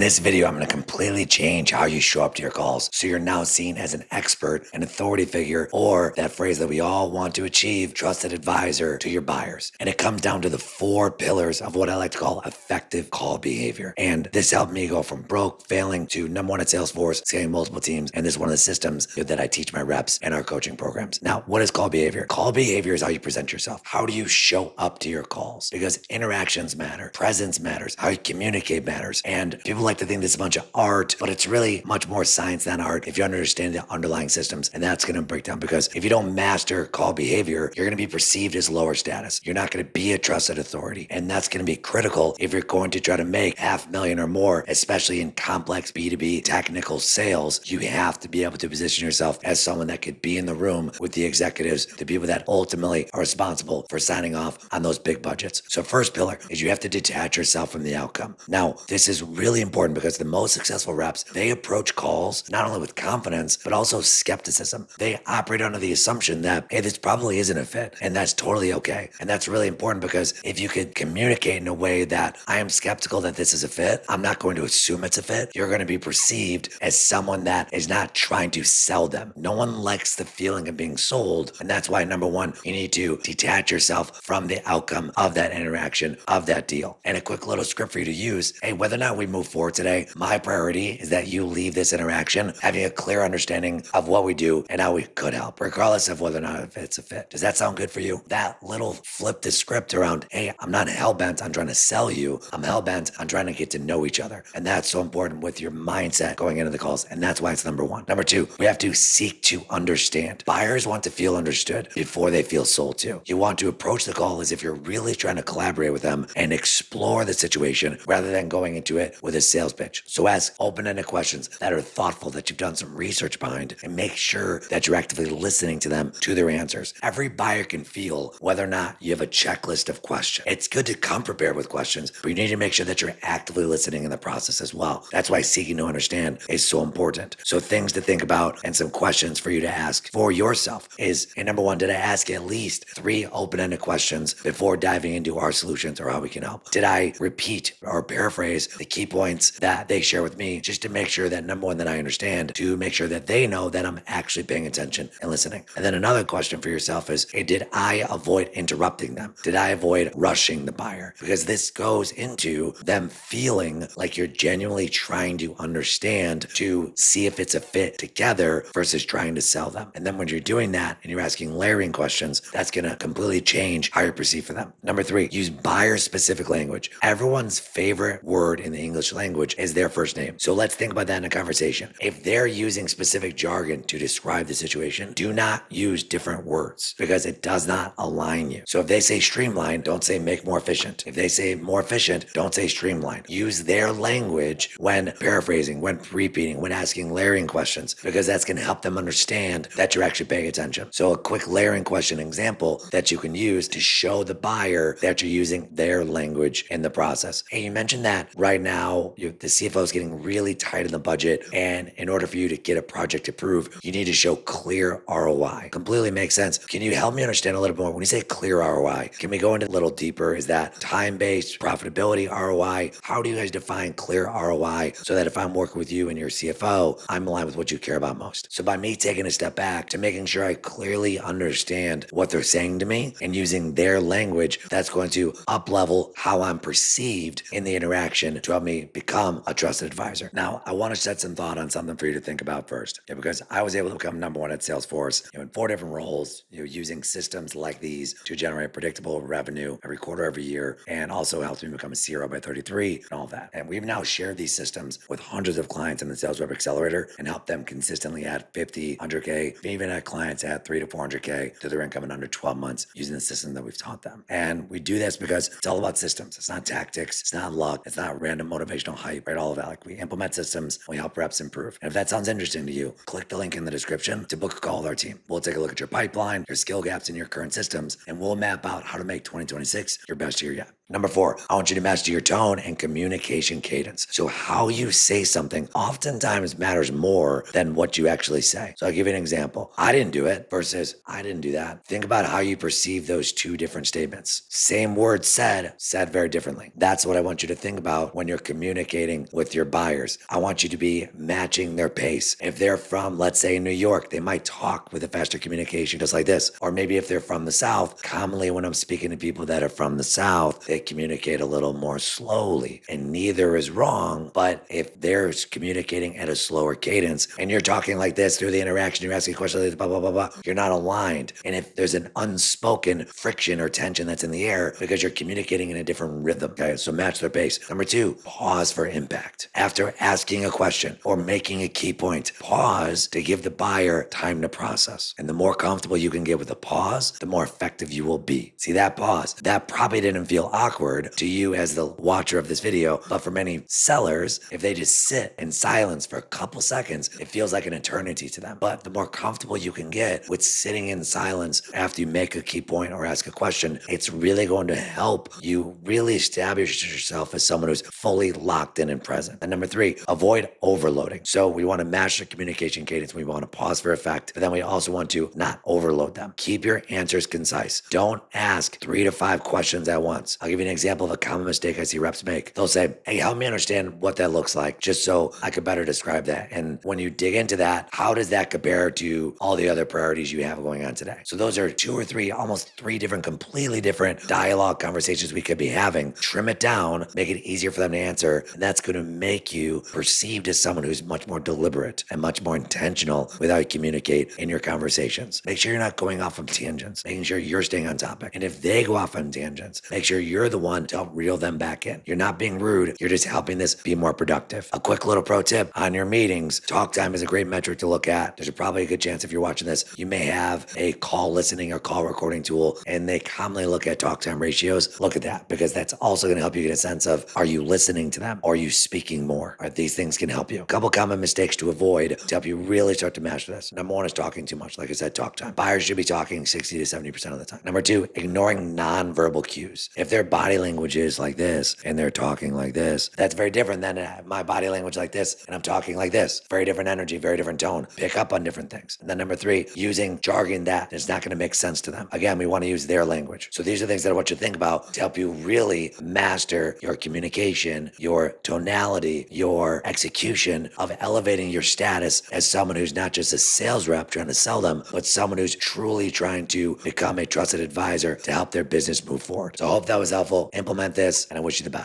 this video, I'm going to completely change how you show up to your calls. So you're now seen as an expert, an authority figure, or that phrase that we all want to achieve, trusted advisor to your buyers. And it comes down to the 4 pillars of what I like to call effective call behavior. And this helped me go from broke, failing to #1 at Salesforce, scaling multiple teams. And this is one of the systems that I teach my reps in our coaching programs. Now, what is call behavior? Call behavior is how you present yourself. How do you show up to your calls? Because interactions matter, presence matters, how you communicate matters. And people like to think this is a bunch of art, but it's really much more science than art if you understand the underlying systems. And that's going to break down, because if you don't master call behavior, you're going to be perceived as lower status. You're not going to be a trusted authority. And that's going to be critical if you're going to try to make $500,000 or more, especially in complex B2B technical sales. You have to be able to position yourself as someone that could be in the room with the executives, the people that ultimately are responsible for signing off on those big budgets. So first pillar is you have to detach yourself from the outcome. Now, this is really important because the most successful reps, they approach calls not only with confidence, but also skepticism. They operate under the assumption that, hey, this probably isn't a fit, and that's totally okay. And that's really important, because if you could communicate in a way that I am skeptical that this is a fit, I'm not going to assume it's a fit, you're going to be perceived as someone that is not trying to sell them. No one likes the feeling of being sold. And that's why, #1, you need to detach yourself from the outcome of that interaction, of that deal. And a quick little script for you to use. Hey, whether or not we move forward today, my priority is that you leave this interaction having a clear understanding of what we do and how we could help, regardless of whether or not if it's a fit. Does that sound good for you? That little flip the script around, hey, I'm not hell-bent on trying to sell you. I'm hell-bent on trying to get to know each other. And that's so important with your mindset going into the calls. And that's why it's #1. #2, we have to seek to understand. Buyers want to feel understood before they feel sold to. You want to approach the call as if you're really trying to collaborate with them and explore the situation rather than going into it with a sales pitch. So ask open-ended questions that are thoughtful, that you've done some research behind, and make sure that you're actively listening to them, to their answers. Every buyer can feel whether or not you have a checklist of questions. It's good to come prepared with questions, but you need to make sure that you're actively listening in the process as well. That's why seeking to understand is so important. So things to think about and some questions for you to ask for yourself is, hey, #1, did I ask at least 3 open-ended questions before diving into our solutions or how we can help? Did I repeat or paraphrase the key points that they share with me, just to make sure that, #1, that I understand, to make sure that they know that I'm actually paying attention and listening? And then another question for yourself is, hey, did I avoid interrupting them? Did I avoid rushing the buyer? Because this goes into them feeling like you're genuinely trying to understand, to see if it's a fit together versus trying to sell them. And then when you're doing that and you're asking layering questions, that's going to completely change how you're perceived for them. #3, use buyer-specific language. Everyone's favorite word in the English language is their first name. So let's think about that in a conversation. If they're using specific jargon to describe the situation, do not use different words, because it does not align you. So if they say streamline, don't say make more efficient. If they say more efficient, don't say streamline. Use their language when paraphrasing, when repeating, when asking layering questions, because that's going to help them understand that you're actually paying attention. So a quick layering question example that you can use to show the buyer that you're using their language in the process. Hey, you mentioned that right now the CFO is getting really tight in the budget, and in order for you to get a project approved, you need to show clear ROI. Completely makes sense. Can you help me understand a little more? When you say clear ROI, can we go into a little deeper? Is that time-based, profitability ROI? How do you guys define clear ROI so that if I'm working with you and your CFO, I'm aligned with what you care about most? So by me taking a step back to making sure I clearly understand what they're saying to me and using their language, that's going to up-level how I'm perceived in the interaction to help me become a trusted advisor. Now, I want to set some thought on something for you to think about first, because I was able to become #1 at Salesforce in 4 different roles, using systems like these to generate predictable revenue every quarter, every year, and also helped me become a CRO by 33 and all that. And we've now shared these systems with hundreds of clients in the Sales Rep Accelerator and helped them consistently add 50, 100K, even had clients add 3 to 400K to their income in under 12 months using the system that we've taught them. And we do this because it's all about systems. It's not tactics. It's not luck. It's not random motivational hype, right? All of that. Like, we implement systems, we help reps improve. And if that sounds interesting to you, click the link in the description to book a call with our team. We'll take a look at your pipeline, your skill gaps in your current systems, and we'll map out how to make 2026 your best year yet. Number 4, I want you to master your tone and communication cadence. So how you say something oftentimes matters more than what you actually say. So I'll give you an example. I didn't do it versus I didn't do that. Think about how you perceive those two different statements. Same word said very differently. That's what I want you to think about when you're communicating with your buyers. I want you to be matching their pace. If they're from, let's say, New York, they might talk with a faster communication just like this. Or maybe if they're from the South, commonly when I'm speaking to people that are from the South, they communicate a little more slowly, and neither is wrong. But if they're communicating at a slower cadence and you're talking like this through the interaction, you're asking questions like this, blah, blah, blah, blah, you're not aligned. And if there's an unspoken friction or tension that's in the air because you're communicating in a different rhythm, okay? So match their pace. Number 2, pause for impact. After asking a question or making a key point, pause to give the buyer time to process. And the more comfortable you can get with the pause, the more effective you will be. See that pause? That probably didn't feel awkward to you as the watcher of this video, but for many sellers, if they just sit in silence for a couple seconds, it feels like an eternity to them. But the more comfortable you can get with sitting in silence after you make a key point or ask a question, it's really going to help you really establish yourself as someone who's fully locked in and present. And number 3, avoid overloading. So we want to master communication cadence. We want to pause for effect, but then we also want to not overload them. Keep your answers concise. Don't ask 3 to 5 questions at once. I'll give you an example of a common mistake I see reps make. They'll say, hey, help me understand what that looks like, just so I could better describe that. And when you dig into that, how does that compare to all the other priorities you have going on today? So those are 2 or 3, almost 3 different, completely different dialogue conversations we could be having. Trim it down, make it easier for them to answer. And that's going to make you perceived as someone who's much more deliberate and much more intentional with how you communicate in your conversations. Make sure you're not going off on tangents, making sure you're staying on topic. And if they go off on tangents, make sure you're the one to help reel them back in. You're not being rude. You're just helping this be more productive. A quick little pro tip on your meetings, talk time is a great metric to look at. There's probably a good chance if you're watching this, you may have a call listening or call recording tool, and they commonly look at talk time ratios. Look at that, because that's also going to help you get a sense of, are you listening to them? Or are you speaking more? Or these things can help you. A couple common mistakes to avoid to help you really start to master this. Number 1 is talking too much. Like I said, talk time. Buyers should be talking 60 to 70% of the time. Number 2, ignoring nonverbal cues. If their body language is like this and they're talking like this, that's very different than my body language like this and I'm talking like this. Very different energy, very different tone. Pick up on different things. And then number 3, using jargon that is not going to make sense to them. Again, we want to use their language. So these are things that I want you to think about to help you really master your communication, your tonality, your execution of elevating your status as someone who's not just a sales rep trying to sell them, but someone who's truly trying to become a trusted advisor to help their business move forward. So I hope that was helpful. Implement this, and I wish you the best.